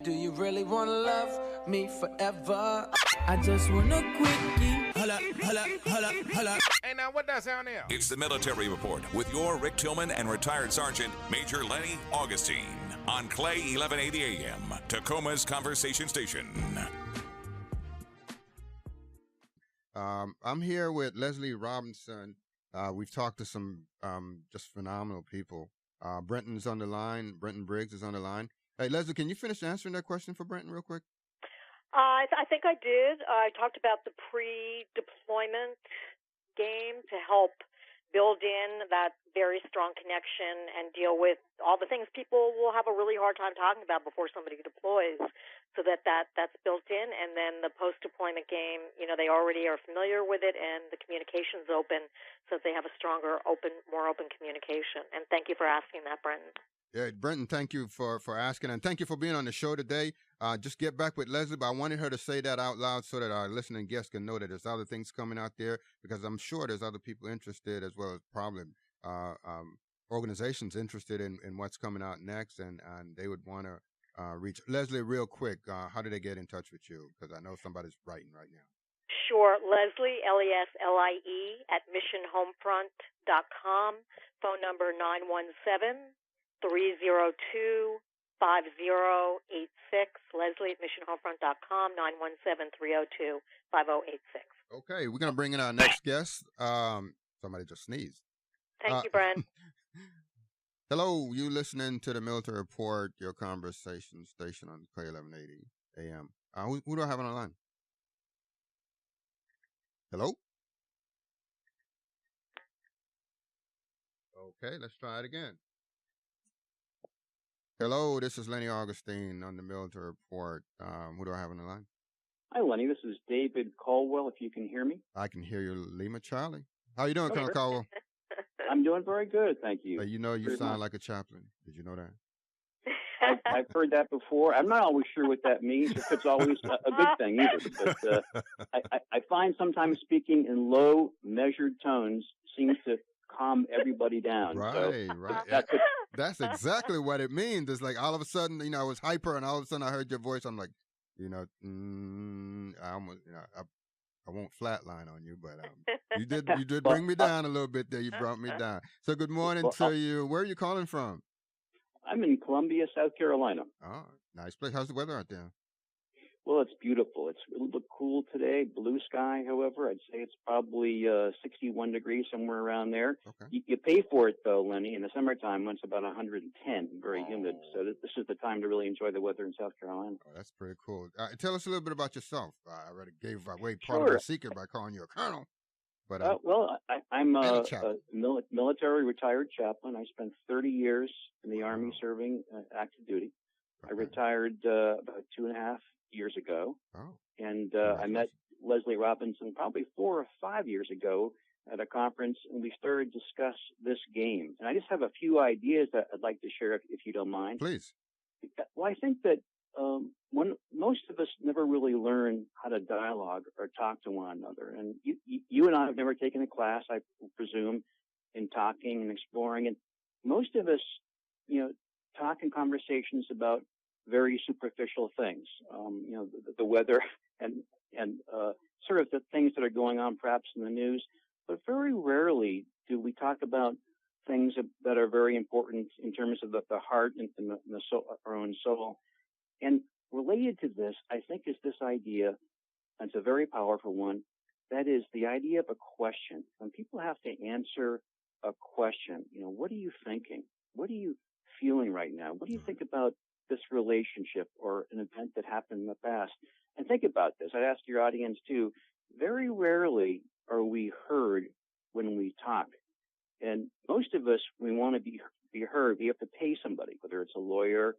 Do you really want to love me forever? I just want a quickie. Holla, holla, holla, holla. Hey, now, what that sound there? It's the Military Report with your Rick Tillman and retired Sergeant Major Lenny Augustine on Clay 1180 AM, Tacoma's Conversation Station. I'm here with Leslie Robinson. We've talked to some just phenomenal people. Brenton's on the line. Brenton Briggs is on the line. Hey, Leslie, can you finish answering that question for Brenton real quick? I think I did. I talked about the pre-deployment game to help build in that very strong connection and deal with all the things people will have a really hard time talking about before somebody deploys, so that's built in. And then the post-deployment game, they already are familiar with it, and the communication's open, so that they have a stronger, more open communication. And thank you for asking that, Brenton. Yeah, Brenton, thank you for asking, and thank you for being on the show today. Just get back with Leslie, but I wanted her to say that out loud so that our listening guests can know that there's other things coming out there, because I'm sure there's other people interested, as well as probably organizations interested in what's coming out next, and they would want to reach Leslie real quick. How do they get in touch with you? Because I know somebody's writing right now. Sure. Leslie, Leslie, at missionhomefront.com. Phone number 917-302-5086. Leslie at missionhomefront.com, 917-302-5086. Okay, we're going to bring in our next guest. Somebody just sneezed. Thank you, Brent. Hello, you listening to the Military Report, your conversation station on Clay 1180 AM. Who do I have on the line? Hello? Okay, let's try it again. Hello, this is Lenny Augustine on the Military Report. Who do I have on the line? Hi, Lenny. This is David Colwell, if you can hear me. I can hear you, Lima Charlie. How you doing, Colonel Colwell? I'm doing very good, thank you. You sound like a chaplain. Did you know that? I've heard that before. I'm not always sure what that means, if it's always a good thing either. But I find sometimes speaking in low, measured tones seems to calm everybody down. Right, right. That's exactly what it means. It's like all of a sudden, I was hyper, and all of a sudden I heard your voice. I'm like, I almost, I won't flatline on you, but you did bring me down a little bit there. You brought me down. So good morning to you. Where are you calling from? I'm in Columbia, South Carolina. Oh, nice place. How's the weather out there? Well, it's beautiful. It's a little bit cool today. Blue sky, however. I'd say it's probably 61 degrees, somewhere around there. Okay. You pay for it, though, Lenny. In the summertime, when it's about 110, very humid. So this is the time to really enjoy the weather in South Carolina. Oh, that's pretty cool. Tell us a little bit about yourself. I already gave away part of the secret by calling you a colonel. But I'm a military retired chaplain. I spent 30 years in the Army serving active duty. Okay. I retired about 2.5 years ago. Oh. And I met Leslie Robinson probably 4 or 5 years ago at a conference, and we started to discuss this game. And I just have a few ideas that I'd like to share, if you don't mind. Please. Well, I think that most of us never really learn how to dialogue or talk to one another. And you and I have never taken a class, I presume, in talking and exploring. And most of us, talk in conversations about very superficial things, the weather and sort of the things that are going on perhaps in the news. But very rarely do we talk about things that are very important in terms of the heart and the soul, our own soul. And related to this, I think, is this idea, and it's a very powerful one, that is the idea of a question. When people have to answer a question, what are you thinking? What are you feeling right now? What do you think about this relationship or an event that happened in the past? And think about this. I'd ask your audience too. Very rarely are we heard when we talk. And most of us, we want to be heard. We have to pay somebody, whether it's a lawyer,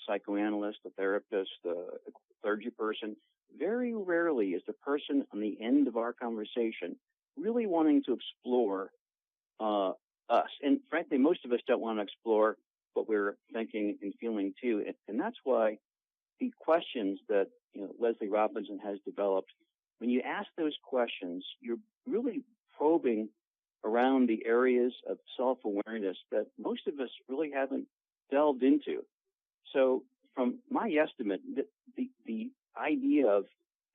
psychoanalyst, a therapist, a clergy person. Very rarely is the person on the end of our conversation really wanting to explore us. And frankly, most of us don't want to explore what we're thinking and feeling too. And that's why the questions that Leslie Robinson has developed, when you ask those questions, you're really probing around the areas of self-awareness that most of us really haven't delved into. So from my estimate, the idea of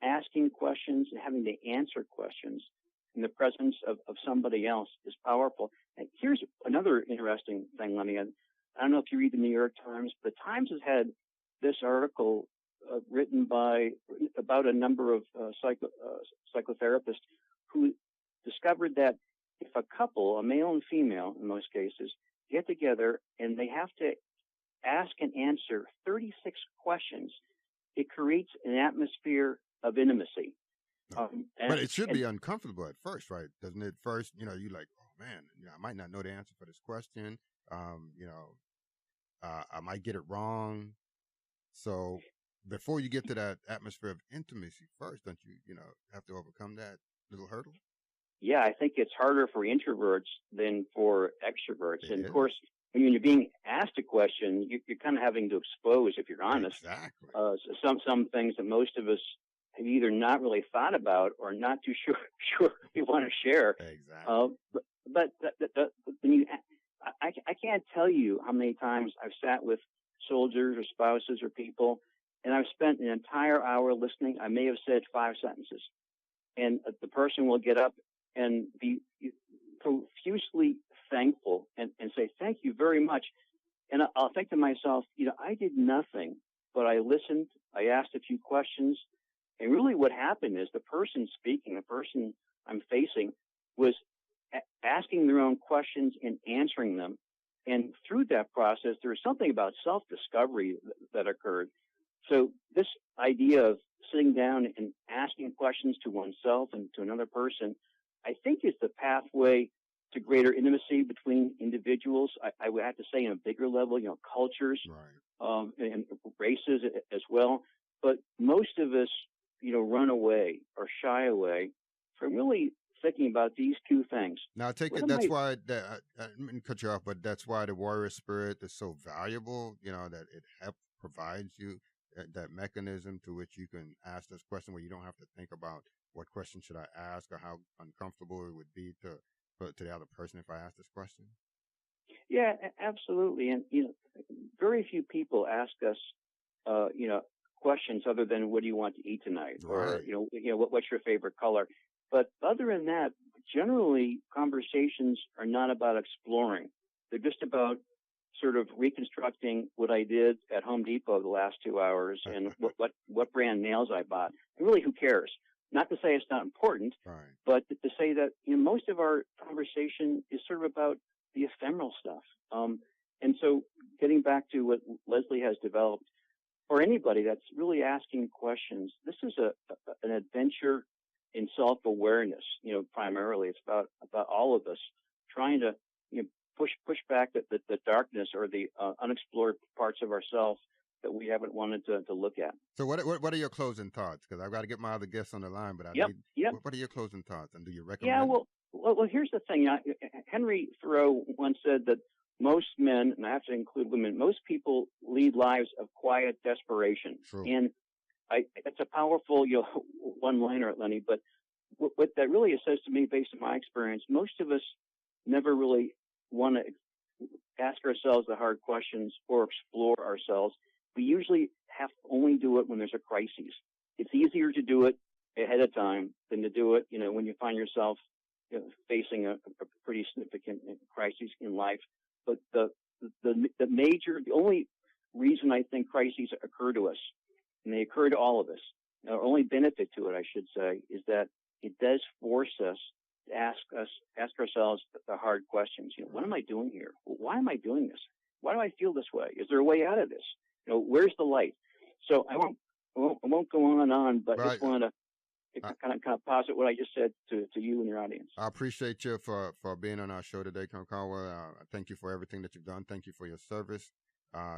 asking questions and having to answer questions in the presence of somebody else is powerful. And here's another interesting thing, Lenny. I don't know if you read the New York Times, but the Times has had this article written about a number of psychotherapists who discovered that if a couple, a male and female in most cases, get together and they have to ask and answer 36 questions, it creates an atmosphere of intimacy. But it should be uncomfortable at first, right? Doesn't it? First, you're like, oh man, I might not know the answer for this question. I might get it wrong. So before you get to that atmosphere of intimacy first, don't you, have to overcome that little hurdle? Yeah, I think it's harder for introverts than for extroverts. And of course, when you're being asked a question, you're kind of having to expose, if you're honest, exactly. Some things that most of us have either not really thought about or not too sure we want to share. Exactly. But when I can't tell you how many times I've sat with soldiers or spouses or people, and I've spent an entire hour listening. I may have said 5 sentences, and the person will get up and be profusely thankful and say, thank you very much. And I'll think to myself, I did nothing, but I listened. I asked a few questions. And really what happened is the person speaking, the person I'm facing, was asking their own questions and answering them. And through that process, there was something about self-discovery that occurred. So this idea of sitting down and asking questions to oneself and to another person, I think is the pathway to greater intimacy between individuals. I would have to say on a bigger level, cultures, right. And races as well. But most of us, run away or shy away from really thinking about these two things. Now, I take it that's why, I didn't cut you off, but that's why the warrior spirit is so valuable, that it provides you that mechanism to which you can ask this question where you don't have to think about what question should I ask or how uncomfortable it would be to the other person if I ask this question. Yeah, absolutely. And, very few people ask us, questions other than what do you want to eat tonight? Right. Or, what's your favorite color? But other than that, generally conversations are not about exploring. They're just about sort of reconstructing what I did at Home Depot the last 2 hours and what brand nails I bought. And really, who cares? Not to say it's not important, right. But to say that most of our conversation is sort of about the ephemeral stuff. And so getting back to what Leslie has developed, for anybody that's really asking questions, this is an adventure in self-awareness. Primarily, it's about all of us trying to push back the darkness or the unexplored parts of ourselves that we haven't wanted to look at. So what are your closing thoughts? Because I've got to get my other guests on the line, but what are your closing thoughts, and do you recommend? Yeah, well, here's the thing. Henry Thoreau once said that most men, and I have to include women, most people lead lives of quiet desperation. True. And it's a powerful one-liner, Lenny, but what that really says to me, based on my experience, most of us never really want to ask ourselves the hard questions or explore ourselves. We usually have to only do it when there's a crisis. It's easier to do it ahead of time than to do it, when you find yourself facing a pretty significant crisis in life. But the only reason I think crises occur to us, and they occur to all of us, our only benefit to it, I should say, is that it does force us to ask ourselves the hard questions. What am I doing here? Why am I doing this? Why do I feel this way? Is there a way out of this? Where's the light? So I won't go on and on, but I just wanted to kind of posit what I just said to you and your audience. I appreciate you for being on our show today, Colwell. Thank you for everything that you've done. Thank you for your service.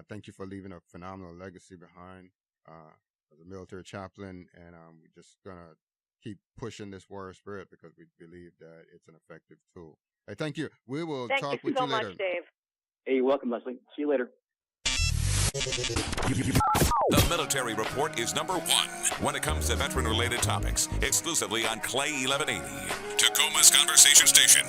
Thank you for leaving a phenomenal legacy behind as a military chaplain. And we're just going to keep pushing this warrior spirit because we believe that it's an effective tool. Hey, thank you. We will talk with you later. Thank you so much, Dave. Hey, you're welcome, Leslie. See you later. The Military Report is #1 when it comes to veteran-related topics, exclusively on Clay 1180, Tacoma's Conversation Station.